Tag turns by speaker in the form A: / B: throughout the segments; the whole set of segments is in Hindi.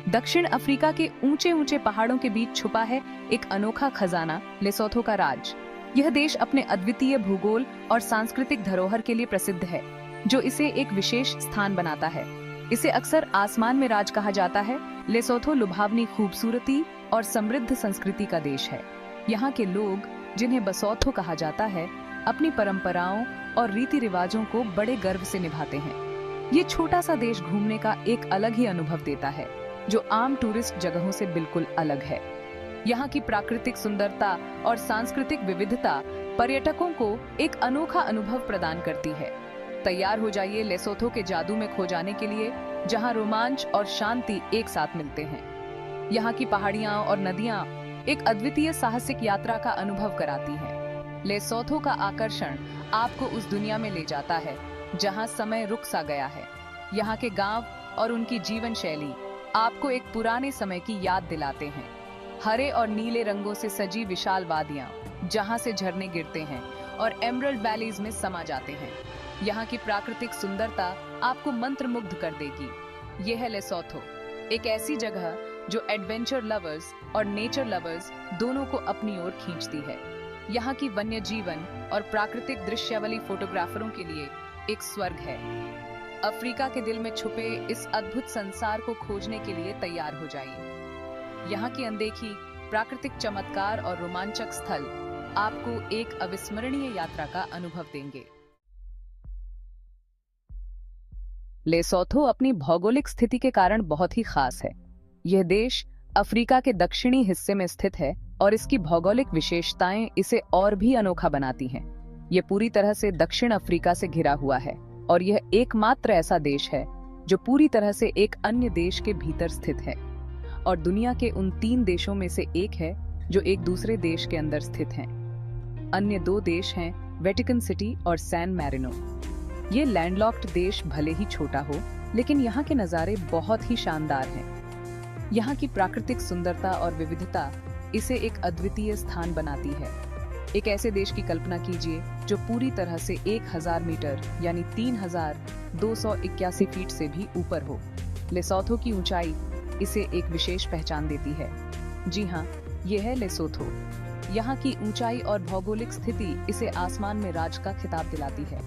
A: दक्षिण अफ्रीका के ऊंचे ऊंचे पहाड़ों के बीच छुपा है एक अनोखा खजाना, लेसोथो का राज। यह देश अपने अद्वितीय भूगोल और सांस्कृतिक धरोहर के लिए प्रसिद्ध है, जो इसे एक विशेष स्थान बनाता है। इसे अक्सर आसमान में राज कहा जाता है। लेसोथो लुभावनी खूबसूरती और समृद्ध संस्कृति का देश है। यहाँ के लोग, जिन्हें बसोथो कहा जाता है, अपनी परंपराओं और रीति रिवाजों को बड़े गर्व से निभाते हैं। ये छोटा सा देश घूमने का एक अलग ही अनुभव देता है, जो आम टूरिस्ट जगहों से बिल्कुल अलग है। यहाँ की प्राकृतिक सुंदरता और सांस्कृतिक विविधता पर्यटकों को एक अनोखा अनुभव प्रदान करती है। तैयार हो जाइए लेसोथो के जादू में खो जाने के लिए, जहाँ रोमांच और शांति एक साथ मिलते हैं। यहाँ की पहाड़ियाँ और नदियाँ एक अद्वितीय साहसिक यात्रा का अनुभव कराती हैं। लेसोथो का आकर्षण आपको उस दुनिया में ले जाता है जहाँ समय रुक सा गया है। यहाँ के गांव और उनकी जीवन शैली आपको एक पुराने समय की याद दिलाते हैं। हरे और नीले रंगों से सजी विशाल वादियां, जहां से झरने गिरते हैं और एमरल्ड वैलीज में समा जाते हैं। यहाँ की प्राकृतिक सुंदरता आपको मंत्रमुग्ध कर देगी। यह है लेसोथो, एक ऐसी जगह जो एडवेंचर लवर्स और नेचर लवर्स दोनों को अपनी ओर खींचती है। यहाँ की वन्य जीवन और प्राकृतिक दृश्यावली फोटोग्राफरों के लिए एक स्वर्ग है। अफ्रीका के दिल में छुपे इस अद्भुत संसार को खोजने के लिए तैयार हो जाइए। यहाँ की अनदेखी प्राकृतिक चमत्कार और रोमांचक स्थल आपको एक अविस्मरणीय यात्रा का अनुभव देंगे। लेसोथो अपनी भौगोलिक स्थिति के कारण बहुत ही खास है। यह देश अफ्रीका के दक्षिणी हिस्से में स्थित है और इसकी भौगोलिक विशेषताएं इसे और भी अनोखा बनाती हैं। यह पूरी तरह से दक्षिण अफ्रीका से घिरा हुआ है और यह एकमात्र ऐसा देश है जो पूरी तरह से एक अन्य देश के भीतर स्थित है और दुनिया के उन 3 देशों में से एक है जो एक दूसरे देश के अंदर स्थित हैं। अन्य 2 देश हैं वेटिकन सिटी और सैन मैरिनो। ये लैंडलॉक्ड देश भले ही छोटा हो, लेकिन यहाँ के नज़ारे बहुत ही शानदार हैं। यहाँ की प्राकृतिक सुंदरता और विविधता इसे एक अद्वितीय स्थान बनाती है। एक ऐसे देश की कल्पना कीजिए जो पूरी तरह से 1000 मीटर यानी 3281 फीट से भी ऊपर हो। लेसोथो की ऊंचाई इसे एक विशेष पहचान देती है। जी हाँ, ये है लेसोथो। यहाँ की ऊंचाई और भौगोलिक स्थिति इसे आसमान में राज का खिताब दिलाती है।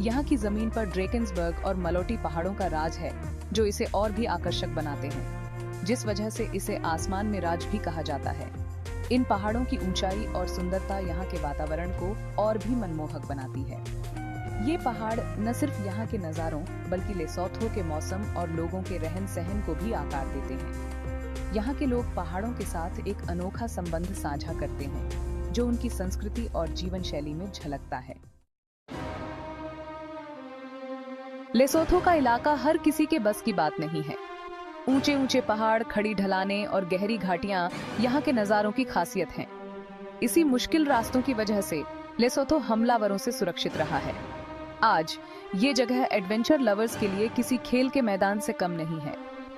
A: यहाँ की जमीन पर ड्रेकन्सबर्ग और मलोटी पहाड़ों का राज है, जो इसे और भी आकर्षक बनाते हैं, जिस वजह से इसे आसमान में राज भी कहा जाता है। इन पहाड़ों की ऊंचाई और सुंदरता यहाँ के वातावरण को और भी मनमोहक बनाती है। ये पहाड़ न सिर्फ यहाँ के नज़ारों बल्कि लेसोथो के मौसम और लोगों के रहन सहन को भी आकार देते हैं। यहाँ के लोग पहाड़ों के साथ एक अनोखा संबंध साझा करते हैं, जो उनकी संस्कृति और जीवन शैली में झलकता है। लेसोथो का इलाका हर किसी के बस की बात नहीं है। ऊंचे ऊंचे पहाड़, खड़ी ढलानें और गहरी घाटियां यहाँ के नज़ारों की खासियत हैं। इसी मुश्किल रास्तों की वजह से लेसोथो हमलावरों से सुरक्षित रहा है। आज ये जगह एडवेंचर लवर्स के लिए किसी खेल के मैदान से कम नहीं है।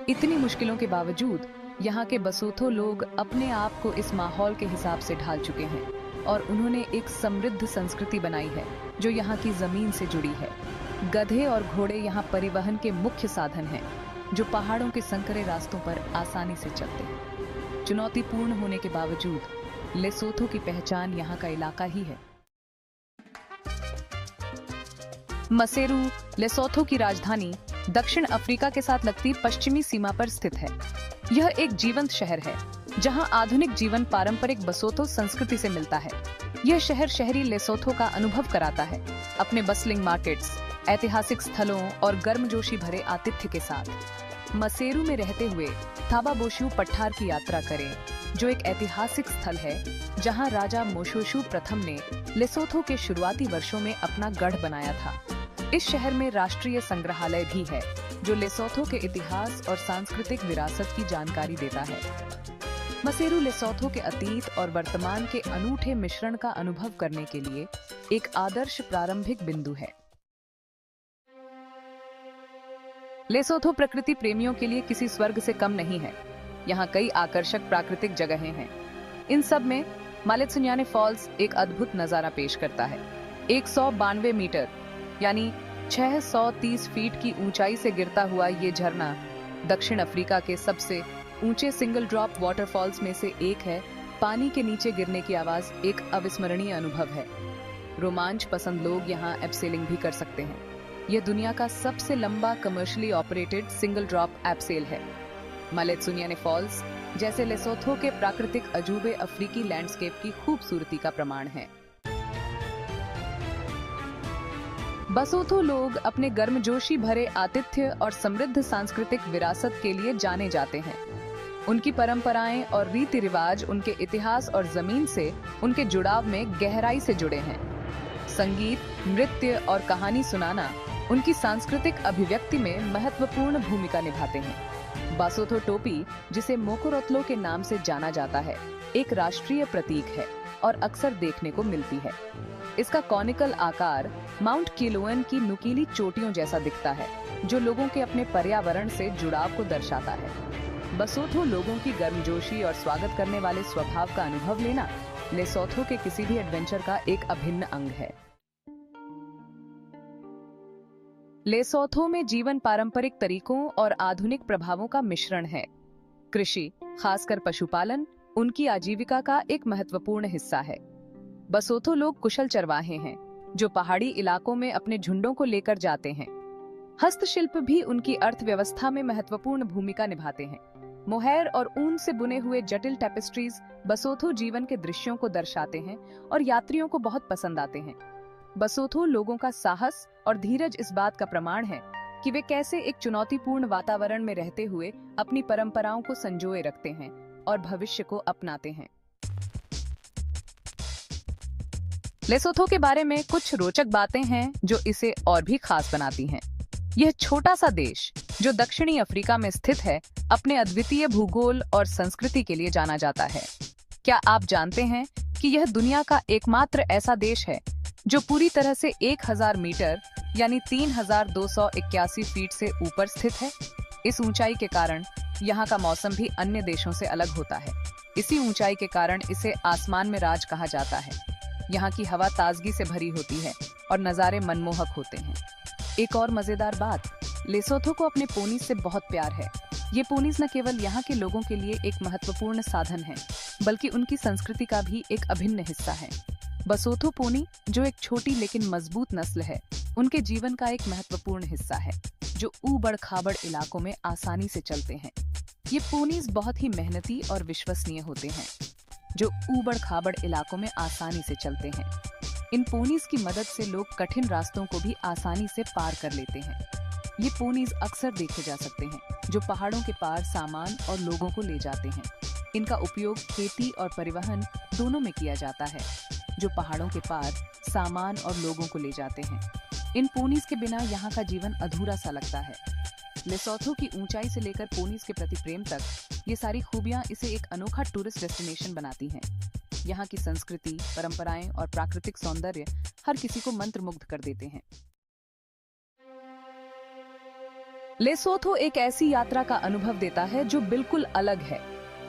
A: इतनी मुश्किलों के बावजूद यहाँ के बसोथो लोग अपने आप को इस माहौल के हिसाब से ढाल चुके हैं और उन्होंने एक समृद्ध संस्कृति बनाई है जो यहाँ की जमीन से जुड़ी है। गधे और घोड़े यहाँ परिवहन के मुख्य साधन हैं, जो पहाड़ों के संकरे रास्तों पर आसानी से चलते हैं। चुनौतीपूर्ण होने के बावजूद लेसोथो की पहचान यहाँ का इलाका ही है। मसेरू लेसोथो की राजधानी दक्षिण अफ्रीका के साथ लगती पश्चिमी सीमा पर स्थित है। यह एक जीवंत शहर है जहां आधुनिक जीवन पारंपरिक बसोथो संस्कृति से मिलता है। यह शहर शहरी लेसोथो का अनुभव कराता है, अपने बस्लिंग मार्केट्स, ऐतिहासिक स्थलों और गर्मजोशी भरे आतिथ्य के साथ। मसेरू में रहते हुए थाबाबोशु पठार की यात्रा करें, जो एक ऐतिहासिक स्थल है जहां राजा मोशोशु प्रथम ने लेसोथो के शुरुआती वर्षों में अपना गढ़ बनाया था। इस शहर में राष्ट्रीय संग्रहालय भी है, जो लेसोथो के इतिहास और सांस्कृतिक विरासत की जानकारी देता है। मसेरू लेसोथो के अतीत और वर्तमान के अनूठे मिश्रण का अनुभव करने के लिए एक आदर्श प्रारंभिक बिंदु है। लेसोथो प्रकृति प्रेमियों के लिए किसी स्वर्ग से कम नहीं है। यहाँ कई आकर्षक प्राकृतिक जगहें हैं। इन सब में मालेत्सुन्याने फॉल्स एक अद्भुत नजारा पेश करता है। 192 मीटर यानी 630 फीट की ऊंचाई से गिरता हुआ ये झरना दक्षिण अफ्रीका के सबसे ऊंचे सिंगल ड्रॉप वाटरफॉल्स में से एक है। पानी के नीचे गिरने की आवाज एक अविस्मरणीय अनुभव है। रोमांच पसंद लोग यहाँ एब्सेलिंग भी कर सकते हैं। यह दुनिया का सबसे लंबा कमर्शियली ऑपरेटेड सिंगल ड्रॉप एब्सेल है। मालेत्सुन्याने फॉल्स जैसे लेसोथो के प्राकृतिक अजूबे अफ्रीकी लैंडस्केप की खूबसूरती का प्रमाण है। बसोथो लोग अपने गर्मजोशी भरे आतिथ्य और समृद्ध सांस्कृतिक विरासत के लिए जाने जाते हैं। उनकी परंपराएं और रीति रिवाज उनके इतिहास और जमीन से उनके जुड़ाव में गहराई से जुड़े हैं। संगीत, नृत्य और कहानी सुनाना उनकी सांस्कृतिक अभिव्यक्ति में महत्वपूर्ण भूमिका निभाते हैं। बासोथो टोपी, जिसे मोकोरोत्लो के नाम से जाना जाता है, एक राष्ट्रीय प्रतीक है और अक्सर देखने को मिलती है। इसका कॉनिकल आकार माउंट किलोअन की नुकीली चोटियों जैसा दिखता है, जो लोगों के अपने पर्यावरण से जुड़ाव को दर्शाता है। बसोथो लोगों की गर्मजोशी और स्वागत करने वाले स्वभाव का अनुभव लेना लेसोथो के किसी भी एडवेंचर का एक अभिन्न अंग है। लेसोथो में जीवन पारंपरिक तरीकों और आधुनिक प्रभावों का मिश्रण है। कृषि, खासकर पशुपालन, उनकी आजीविका का एक महत्वपूर्ण हिस्सा है। बसोथो लोग कुशल चरवाहे हैं, जो पहाड़ी इलाकों में अपने झुंडों को लेकर जाते हैं। हस्तशिल्प भी उनकी अर्थव्यवस्था में महत्वपूर्ण भूमिका निभाते हैं। मोहैर और ऊन से बुने हुए जटिल टेपेस्ट्रीज बसोथो जीवन के दृश्यों को दर्शाते हैं और यात्रियों को बहुत पसंद आते हैं। बसोथो लोगों का साहस और धीरज इस बात का प्रमाण है कि वे कैसे एक चुनौतीपूर्ण वातावरण में रहते हुए अपनी परंपराओं को संजोए रखते हैं और भविष्य को अपनाते हैं। लेसोथो के बारे में कुछ रोचक बातें हैं जो इसे और भी खास बनाती हैं। यह छोटा सा देश, जो दक्षिणी अफ्रीका में स्थित है, अपने अद्वितीय भूगोल और संस्कृति के लिए जाना जाता है। क्या आप जानते हैं कि यह दुनिया का एकमात्र ऐसा देश है जो पूरी तरह से 1000 मीटर यानी 3281 फीट से ऊपर स्थित है? इस ऊंचाई के कारण यहाँ का मौसम भी अन्य देशों से अलग होता है। इसी ऊंचाई के कारण इसे आसमान में राज कहा जाता है। यहाँ की हवा ताजगी से भरी होती है और नज़ारे मनमोहक होते हैं। एक और मजेदार बात, लेसोथो को अपने पोनीज से बहुत प्यार है। ये पोनीज न केवल यहाँ के लोगों के लिए एक महत्वपूर्ण साधन है, बल्कि उनकी संस्कृति का भी एक अभिन्न हिस्सा है। बसोथो पोनी, जो एक छोटी लेकिन मजबूत नस्ल है, उनके जीवन का एक महत्वपूर्ण हिस्सा है, जो ऊबड़ खाबड़ इलाकों में आसानी से चलते हैं। ये पोनीज बहुत ही मेहनती और विश्वसनीय होते हैं, जो ऊबड़ खाबड़ इलाकों में आसानी से चलते हैं। इन पोनीज की मदद से लोग कठिन रास्तों को भी आसानी से पार कर लेते हैं। ये पोनीज अक्सर देखे जा सकते हैं, जो पहाड़ों के पार सामान और लोगों को ले जाते हैं। इनका उपयोग खेती और परिवहन दोनों में किया जाता है, जो पहाड़ों के पार सामान और लोगों को ले जाते हैं। इन पोनीज के बिना यहाँ का जीवन अधूरा सा लगता है। लेसोथो की ऊंचाई से लेकर पोनीज के प्रति प्रेम तक, ये सारी खूबियां इसे एक अनोखा टूरिस्ट डेस्टिनेशन बनाती हैं। यहाँ की संस्कृति, परंपराएं और प्राकृतिक सौंदर्य हर किसी को मंत्रमुग्ध कर देते हैं। लेसोथो एक ऐसी यात्रा का अनुभव देता है जो बिल्कुल अलग है।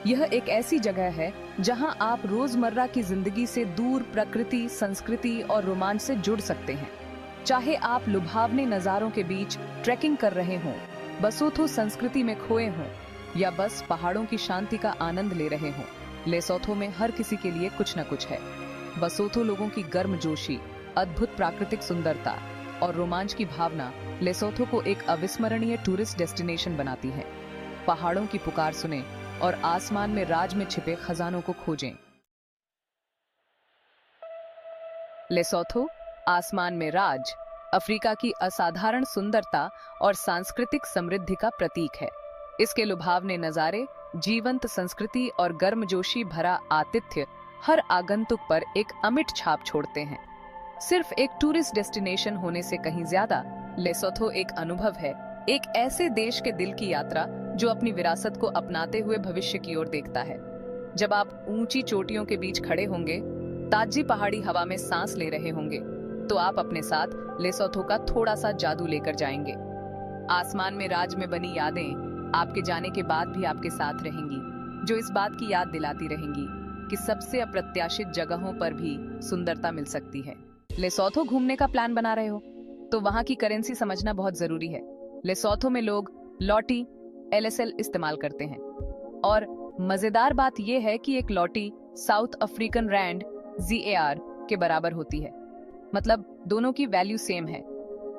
A: यह एक ऐसी जगह है जहां आप रोजमर्रा की जिंदगी से दूर प्रकृति, संस्कृति और रोमांच से जुड़ सकते हैं। चाहे आप लुभावने नजारों के बीच ट्रैकिंग कर रहे हों, बसोथो संस्कृति में खोए हों, या बस पहाड़ों की शांति का आनंद ले रहे हों, लेसोथो में हर किसी के लिए कुछ न कुछ है। बसोथो लोगों की गर्मजोशी, अद्भुत प्राकृतिक सुंदरता और रोमांच की भावना लेसोथो को एक अविस्मरणीय टूरिस्ट डेस्टिनेशन बनाती है। पहाड़ों की पुकार सुने और आसमान में राज में छिपे खजानों को खोजें। लेसोथो, आसमान में राज, अफ्रीका की असाधारण सुंदरता और सांस्कृतिक समृद्धि का प्रतीक है। इसके लुभावने नजारे, जीवंत संस्कृति और गर्मजोशी भरा आतिथ्य हर आगंतुक पर एक अमिट छाप छोड़ते हैं। सिर्फ एक टूरिस्ट डेस्टिनेशन होने से कहीं ज्यादा, लेसोथो एक अनुभव है, एक ऐसे देश के दिल की यात्रा जो अपनी विरासत को अपनाते हुए भविष्य की ओर देखता है। जब आप ऊंची चोटियों के बीच खड़े होंगे, ताजी पहाड़ी हवा में सांस ले रहे होंगे, तो आप अपने साथ लेसोथो का थोड़ा सा जादू लेकर जाएंगे। आसमान में राज में बनी यादें आपके जाने के बाद भी आपके साथ रहेंगी, जो इस बात की याद दिलाती रहेंगी कि सबसे अप्रत्याशित जगहों पर भी सुंदरता मिल सकती है। लेसोथो घूमने का प्लान बना रहे हो तो वहां की करेंसी समझना बहुत जरूरी है। लेसोथो में लोग लॉटी, LSL इस्तेमाल करते हैं। और मजेदार बात यह है कि एक लॉटी साउथ अफ्रीकन रैंड ZAR के बराबर होती है, मतलब दोनों की वैल्यू सेम है।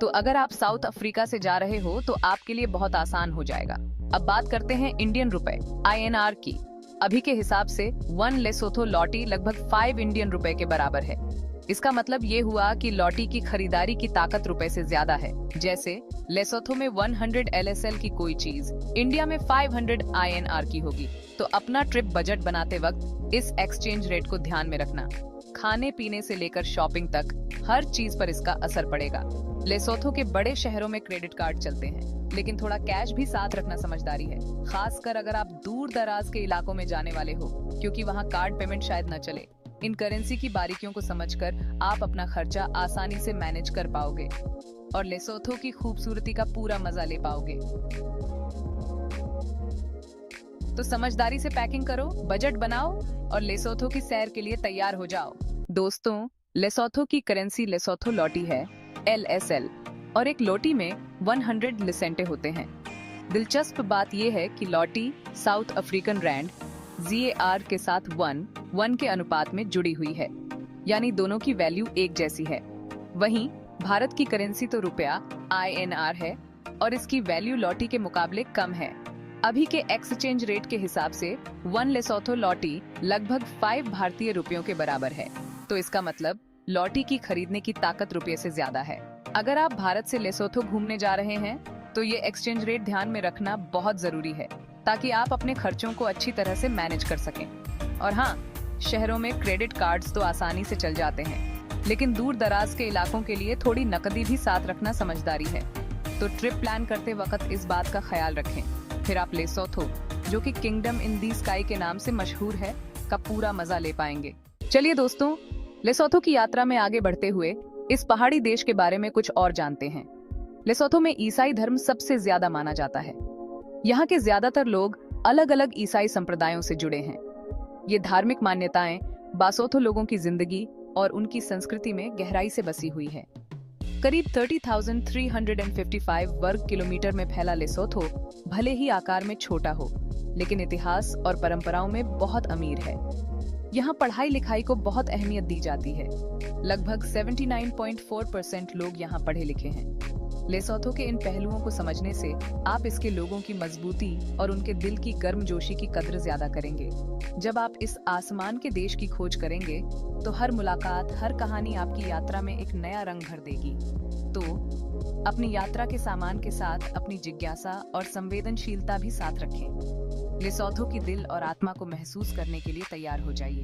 A: तो अगर आप साउथ अफ्रीका से जा रहे हो तो आपके लिए बहुत आसान हो जाएगा। अब बात करते हैं इंडियन रुपए INR की। अभी के हिसाब से 1 लेसोथो लॉटी लगभग 5 इंडियन रुपए के बराबर है। इसका मतलब ये हुआ कि लॉटी की खरीदारी की ताकत रुपए से ज्यादा है। जैसे लेसोथो में 100 LSL की कोई चीज इंडिया में 500 INR की होगी। तो अपना ट्रिप बजट बनाते वक्त इस एक्सचेंज रेट को ध्यान में रखना। खाने पीने से लेकर शॉपिंग तक हर चीज पर इसका असर पड़ेगा। लेसोथो के बड़े शहरों में क्रेडिट कार्ड चलते हैं, लेकिन थोड़ा कैश भी साथ रखना समझदारी है, खासकर अगर आप दूर दराज के इलाकों में जाने वाले हो, क्योंकि वहाँ कार्ड पेमेंट शायद न चले। इन करेंसी की बारीकियों को समझकर आप अपना खर्चा आसानी से मैनेज कर पाओगे और लेसोथो की खूबसूरती का पूरा मजा ले पाओगे। तो समझदारी से पैकिंग करो, बजट बनाओ और लेसोथो की सैर के लिए तैयार हो जाओ। दोस्तों, लेसोथो की करेंसी लेसोथो लॉटी है, LSL, और एक लॉटी में 100 लिसेंटे होते हैं। दिलचस्प बात यह है कि लॉटी साउथ अफ्रीकन रैंड ZAR के साथ 1 के अनुपात में जुड़ी हुई है, यानी दोनों की वैल्यू एक जैसी है। वहीं भारत की करेंसी तो रुपया INR है और इसकी वैल्यू लॉटी के मुकाबले कम है। अभी के एक्सचेंज रेट के हिसाब से 1 लेसोथो लॉटी लगभग 5 भारतीय रुपयों के बराबर है। तो इसका मतलब लॉटी की खरीदने की ताकत रुपये से ज्यादा है। अगर आप भारत से लेसोथो घूमने जा रहे हैं तो ये एक्सचेंज रेट ध्यान में रखना बहुत जरूरी है, ताकि आप अपने खर्चों को अच्छी तरह से मैनेज कर सकें। और हाँ, शहरों में क्रेडिट कार्ड्स तो आसानी से चल जाते हैं, लेकिन दूर दराज के इलाकों के लिए थोड़ी नकदी भी साथ रखना समझदारी है। तो ट्रिप प्लान करते वक्त इस बात का ख्याल रखें। फिर आप लेसोथो, जो कि किंगडम इन दी स्काई के नाम से मशहूर है, का पूरा मजा ले पाएंगे। चलिए दोस्तों, लेसोथो की यात्रा में आगे बढ़ते हुए इस पहाड़ी देश के बारे में कुछ और जानते हैं। लेसोथो में ईसाई धर्म सबसे ज्यादा माना जाता है। यहाँ के ज्यादातर लोग अलग अलग ईसाई संप्रदायों से जुड़े हैं। ये धार्मिक मान्यताएं बासोथो लोगों की जिंदगी और उनकी संस्कृति में गहराई से बसी हुई है। करीब 30,355 वर्ग किलोमीटर में फैला लेसोथो भले ही आकार में छोटा हो, लेकिन इतिहास और परंपराओं में बहुत अमीर है। यहाँ पढ़ाई लिखाई को बहुत अहमियत दी जाती है। लगभग 79.4% लोग यहाँ पढ़े लिखे हैं। लेसोथो के इन पहलुओं को समझने से आप इसके लोगों की मजबूती और उनके दिल की गर्मजोशी की कद्र ज्यादा करेंगे। जब आप इस आसमान के देश की खोज करेंगे तो हर मुलाकात, हर कहानी आपकी यात्रा में एक नया रंग भर देगी। तो अपनी यात्रा के सामान के साथ अपनी जिज्ञासा और संवेदनशीलता भी साथ रखें। लेसोथो की दिल और आत्मा को महसूस करने के लिए तैयार हो जाइए।